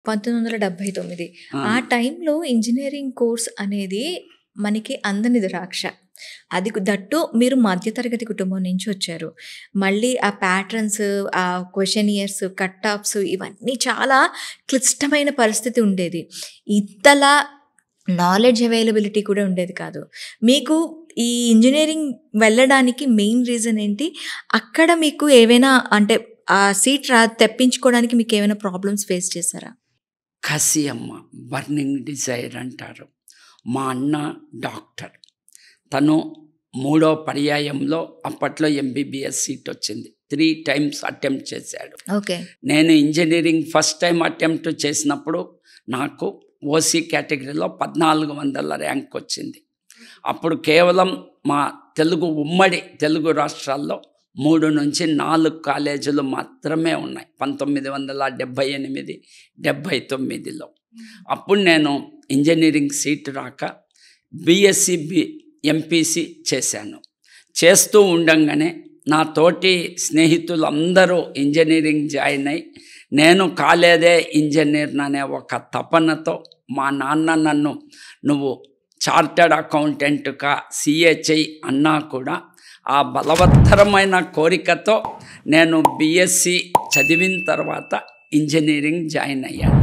1979 ఆ, ఆ టైంలో ఇంజినీరింగ్ కోర్స్ అనేది మనకి అందని ద్రాక్ష. అది దట్టు మీరు మధ్యతరగతి కుటుంబం నుంచి వచ్చారు. మళ్ళీ ఆ ప్యాటర్న్స్, ఆ క్వెషనియర్స్, కట్ ఆఫ్స్ ఇవన్నీ చాలా క్లిష్టమైన పరిస్థితి ఉండేది. ఇంతలా నాలెడ్జ్ అవైలబిలిటీ కూడా ఉండేది కాదు. మీకు ఈ ఇంజినీరింగ్ వెళ్ళడానికి మెయిన్ రీజన్ ఏంటి? అక్కడ మీకు ఏవైనా అంటే ఆ సీట్ తెప్పించుకోవడానికి మీకేమైనా ప్రాబ్లమ్స్ ఫేస్ చేశారా? కసి అమ్మ, బర్నింగ్ డిజైర్ అంటారు. మా అన్న డాక్టర్, తను మూడో పర్యాయంలో అప్పట్లో ఎంబీబీఎస్ సీట్ వచ్చింది. 3 times అటెంప్ట్ చేశాడు. ఓకే. నేను ఇంజనీరింగ్ ఫస్ట్ టైం అటెంప్ట్ చేసినప్పుడు నాకు ఓసీ కేటగిరీలో 1400 ర్యాంక్ వచ్చింది. అప్పుడు కేవలం మా ఉమ్మడి తెలుగు రాష్ట్రాల్లో 3 నుంచి 4 కాలేజీలు మాత్రమే ఉన్నాయి 1978, 79లో. అప్పుడు నేను ఇంజనీరింగ్ సీట్ రాక బీఎస్సీ ఎంపీసీ చేశాను. చేస్తూ ఉండంగానే నా తోటి స్నేహితులందరూ ఇంజనీరింగ్ జాయిన్ అయ్యి నేను కాలేదే ఇంజనీర్ అనే ఒక తపనతో మా నాన్న నన్ను నువ్వు చార్టర్డ్ అకౌంటెంట్గా సిఏ చెయ్యి అన్నా కూడా ఆ బలవత్తరమైన కోరికతో నేను బీఎస్సీ చదివిన తర్వాత ఇంజనీరింగ్ జాయిన్ అయ్యాను.